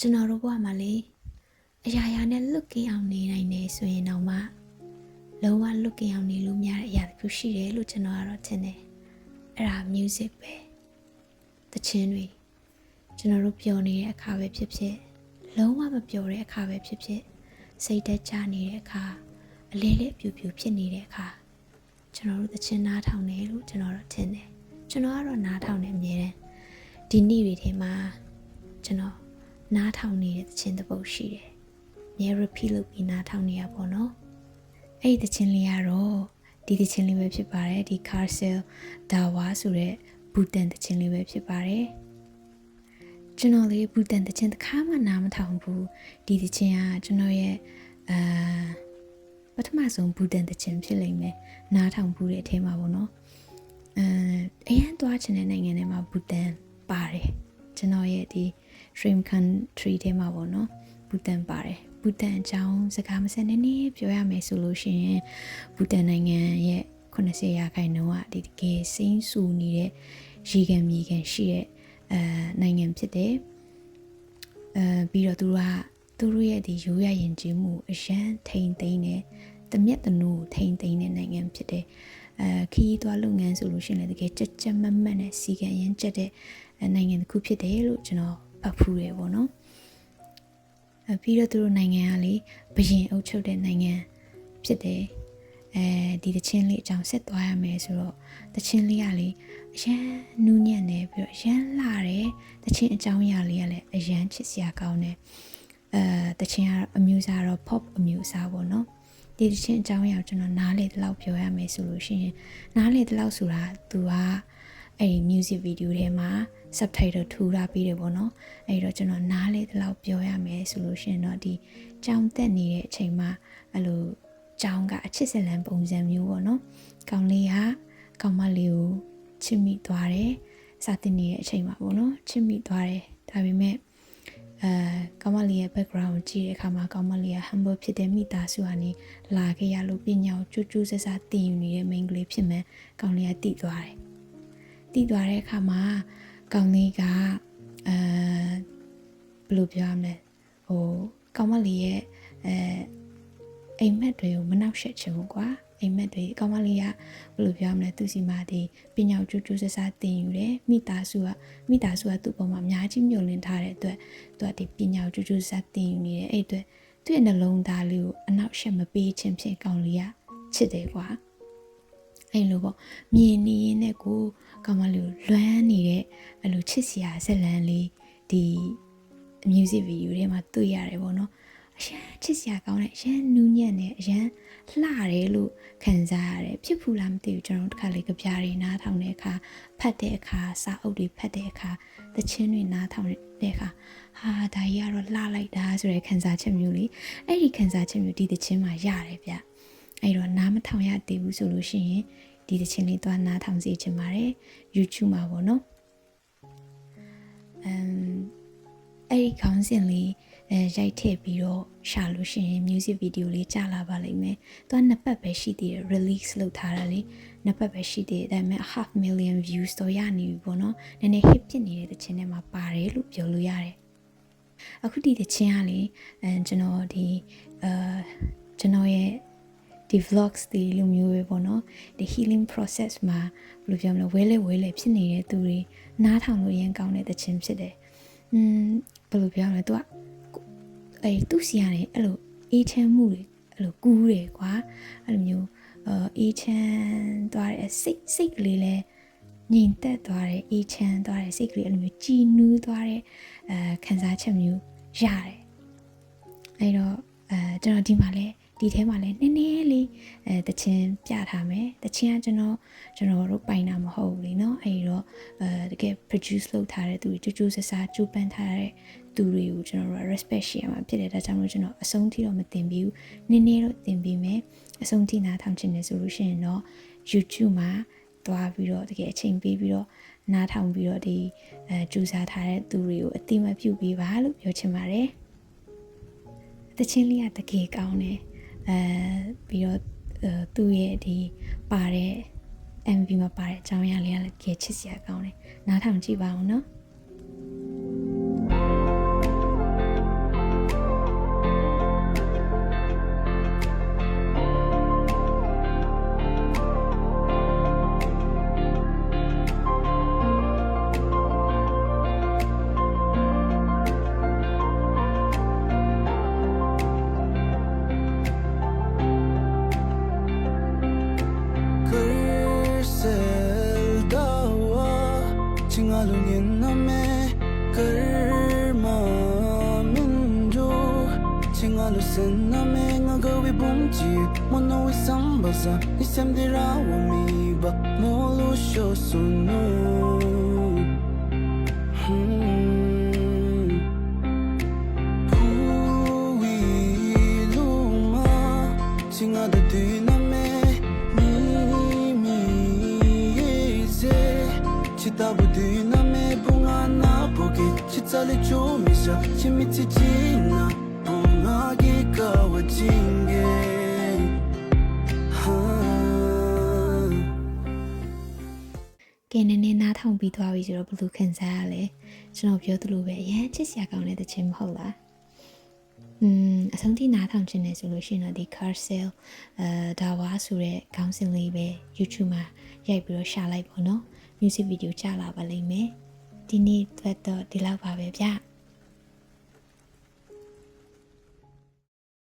ကျွန်တော်တို့ဘဝမှာလေအရာရာနဲ့လွတ်ကင်းအောင်နေနိုင်တယ်ဆိုရင်တော့မှလုံးဝလွတ်ကင်းအောင်နေလို့မရတဲ့အရာတစ်ခုရှိတယ်လို့ကျွန်တော်ကတော့ထင်တယ်အဲ့ဒါ music ပဲသချင်းတွေကျွန်တော်တို့ပျော်နေတဲ့အခါပဲဖြစ်ဖြစ်လုံးဝမပျော်တဲ့အခါပဲဖြစ်ဖြစ်စိတ်သက်သာနေတဲ့အခါအလေးလေးအပြူပြူဖြစ်နေတဲ့အခါကျွန်တော်တို့သချင်းနားထောင်တယ်လို့ကျွန်တော်တို့ထင်တယ်ကျွန်တော်ကတော့နားထောင်နေအမြဲတမ်းဒီနေ့တွေထဲမှာကျွန်တော်နားထောင်နေတဲ့သချင်းတစ်ပုဒ်ရှိတယ်။မြဲ repeat လုပ်ပြီးနားထောင်နေရပါတော့။အဲ့ဒီသချင်းလေးကတော့ဒီသချင်းလေးပဲဖြစ်ပါတယ်။ဒီ Carcel Dawa ဆိုတဲ့ဘူတန်သချင်းလေးပဲဖြစ်ပါတယ်။ကျွန်တော်လေးဘူတန်သချင်းတစ်ခါမှနားမထောင်ဘူး။ဒီသချင်းကကျွန်တော်ရဲ့ပထမဆုံးဘူတန်သချင်းဖြစ်လိမ့်မယ်။နားထောင်ဘူးတဲ့အထဲမှာပေါ့နော်။အရင်သွားချင်တဲ့နိုင်ငံထဲမှာဘူတန်ပါတယ်။ကျွန်တော်ရဲ့ဒီ Dream Country ထဲမှာပေါ့နော်ဘူတန်ပါတယ်ဘူတန်အကြောင်းစကားမစက်နေနေပြောရမယ်ဆိုလို့ရှိရင်ဘူတန်နိုင်ငံရဲ့80%ရာခိုင်နှုန်းကဒီတကယ်စိမ့်ဆူနေတဲ့ရေကန်မြေကန်ရှိတဲ့နိုင်ငံဖြစ်တယ်ပြီးတော့သူတို့ရဲ့ဒီရိုးရယဉ်ကျေးမှုအရန်ထိန်သိမ်းတယ်တမျက်တနူထိန်သိမ်းတဲ့နိုင်ငံဖြစ်တယ်ခီးသွားလုပ်ငန်းဆိုလို့ရှိရင်လည်းတကယ်ကြက်မတ်နဲ့စီကံရမ်းကျက်တဲ့နိုင်ငံတစ်ခုဖြစ်တယ်လို့ကျွန်တော်ဖတ်ဖူးတယ်ပေါ့နော်ပြီးတော့သူတို့နိုင်ငံကလေဘရင်အုပ်ချုပ်တဲ့နိုင်ငံဖြစ်တယ်ဒီတချင်းလေးအကြောင်းဆက်သွားရမယ်ဆိုတော့တချင်းလေးကလေအရန်နူးညံ့တယ်ပြီးတော့အရန်လှတယ်တချင်းအကြောင်းအရာလေးကလည်းအရန်ချစ်စရာကောင်းတယ်တချင်းကအမျိုးအစားတော့ pop အမျိုးအစားပေါ့နော်ဒီတချင်းအကြောင်းအရာကိုကျွန်တော်နားလေတဲ့လောက်ပြောရမယ်ဆိုလို့ရှိရင်နားလေတဲ့လောက်ဆိုတာသူကအဲ့ဒီ music video ထဲမှာ subtitle ထူထားပြီးတယ်ပေါ့နော်အဲ့တော့ကျွန်တော်နားလေတဲ့လောက်ပြောရမယ်ဆိုလို့ရှိရင်တော့ဒီကြောင်တက်နေတဲ့အချိန်မှာအဲ့လိုကြောင်ကအချစ်စလန်ပုံစံမျိုးပေါ့နော်ကောင်လေးကကောင်မလေးကိုချစ်မိသွားတယ်စတင်နေတဲ့အချိန်မှာပေါ့နော်ချစ်မိသွားတယ်ဒါပေမဲ့ကောင်မလေးရဲ့ background ကိုကြည့်တဲ့အခါမှာကောင်မလေးက humble ဖြစ်တဲ့မိသားစုကနေလာခဲ့ရလို့ပညာကိုကျူးဆဆတင်ယူနေတဲ့ main ကလေးဖြစ်မှန်းကောင်လေးကတည်သွားတယ်တည်သွားတဲ့အခါမှာကောင်လေးကဘယ်လိုပြောရမလဲကောင်မလေးရဲ့အိမ်မက်တွေကိုမနှောက်ယှက်ချင်ဘူးကွာအိမ်မက်တွေကောင်မလေးကဘယ်လိုပြောရမလဲသူစီမှာဒီပညာကျူးဆဆတင်ယူတယ်မိသားစုကသူ့ပေါ်မှာအများကြီးမျှော်လင့်ထားတဲ့အတွက်သူကဒီပညာကျူးဆဆတင်ယူနေတယ်အဲ့အတွက်သူ့ရဲ့နှလုံးသားလေးကိုအနှောက်ယှက်မပေးခြင်းဖြင့်ကောင်လေးကချစ်တယ်ကွာအဲ့လိုပေါ့မြင်နေရင်နဲ့ကိုကောင်မလေးကိုလွမ်းနေတဲ့အဲ့လိုချစ်စရာဇက်လန်းလေးဒီ music video ထဲမှာတွေ့ရတယ်ပေါ့နော်အရန်ချစ်စရာကောင်းတဲ့အရန်နူးညံ့တဲ့အရန်လှတယ်လို့ခံစားရတယ်ဖြစ်ဖူးလားမသိဘူးကျွန်တော်တို့တစ်ခါလေကြပြားတွေနားထောင်တဲ့အခါဖတ်တဲ့အခါစာအုပ်တွေဖတ်တဲ့အခါသချင်းတွေနားထောင်တဲ့အခါဟာဒါကြီးကတော့လှလိုက်တာဆိုတဲ့ခံစားချက်မျိုးလေအဲ့ဒီခံစားချက်မျိုးဒီသချင်းမှာရတယ်ဗျအဲ့တော့နားမထောင်ရသေးဘူးဆိုလို့ရှိရင်ဒီသချင်းလေးသွားနားထောင်စီချင်ပါတယ် YouTube မှာပေါ့နော်အဲ့ဒီခေါင်းစဉ်လေးရိုက်ထည့်ပြီးတော့ရှာလို့ရှိရင် music video လေးကြာလာပါလိမ့်မယ်။သူကနှစ်ပတ်ပဲရှိသေးတယ် release လုပ်ထားတာလေနှစ်ပတ်ပဲရှိသေးတယ်ဒါပေမဲ့ 500,000 views တော့ရနေပြီပေါ့နော်။နည်းနည်း hit ဖြစ်နေတဲ့သချင်းထဲမှာပါတယ်လို့ပြောလို့ရတယ်။အခုဒီသချင်းကလေကျွန်တော်ကျွန်တော်ရဲ့ဒီ vlogs တွေလိုမျိုးပဲပေါ့နော်ဒီ healing process မှာဘယ်လိုပြောမလဲဝဲလဲဖြစ်နေတဲ့သူတွေနားထောင်လို့ရန်ကောင်းတဲ့သချင်းဖြစ်တယ်ဘယ်လိုပြောမလဲသူကသူ့စီရတယ်အဲ့လိုအေးချမ်းမှုတွေအဲ့လိုကူးတယ်ကွာအဲ့လိုမျိုးအေးချမ်းသွားတဲ့စိတ်ကလေးလဲငြိမ်သက်သွားတယ်အေးချမ်းသွားတယ်စိတ်ကလေးအဲ့လိုမျိုးကြည်နူးသွားတဲ့ခံစားချက်မျိုးရတယ်အဲ့တော့ကျွန်တော်ဒီမှာလဲဒီထဲမှာလဲနည်းနည်းလေးတချင်းပြထားမယ်တချင်းကကျွန်တော်တို့ပိုင်တာမဟုတ်ဘူးလीเนาะအဲ့တော့တကယ် produce လုပ်ထားတဲ့သူတွေကြိုးဆဆကြိုးပမ်းထားတဲ့သူတွေကိုကျွန်တော်တို့ respect ရှိရမှာဖြစ်တယ်ဒါကြောင့်မို့ကျွန်တော်အဆုံးထိတော့မတင်ပြီးဘူးနည်းနည်းတော့တင်ပြီးမယ်အဆုံးထိနားထောင်ချင်တယ်ဆိုလို့ရှိရင်တော့ YouTube မှာသွားပြီးတော့တကယ်အချိန်ပေးပြီးတော့နားထောင်ပြီးတော့ဒီကြိုးစားထားတဲ့သူတွေကိုအတိမတ်ပြုပေးပါလို့ပြောချင်ပါတယ်တချင်းလေးကတကယ်ကောင်းတယ်ပြီးတော့သူ့ရဲ့ဒီပါတဲ့ MV မှာပါတဲ့အကြောင်းအရာလေးကလည်းကြည့်ချစ်စရာကောင်းတယ်နားထောင်ကြည့်ပါဦးနော်身那没我个为蹦极，我那为上巴上，你想的让我明白，莫路小手弄。不一路嘛，亲爱的对那没秘密些，其他不对那没不安那不给，其他的就没啥，亲密自己那。ငါကြီးကဝချင်းကေကဲနည်းနည်းနားထောင်ပြီးသွားပြီဆိုတော့ဘယ်လိုခံစားရလဲကျွန်တော်ပြောသလိုပဲအရင်ချစ်စရာကောင်းတဲ့တခြင်းမဟုတ်လားအဆုံးထိနားထောင်ခြင်းနဲ့ဆိုလို့ရှိရင်တော့ဒီ car sale ဒါဝါဆိုတဲ့ခေါင်းစဉ်လေးပဲ YouTube မှာရိုက်ပြီးတော့ရှာလိုက်ပေါ့နော် music video ကြလာပါလိမ့်မယ်ဒီနေ့တော့ဒီလောက်ပါပဲဗျ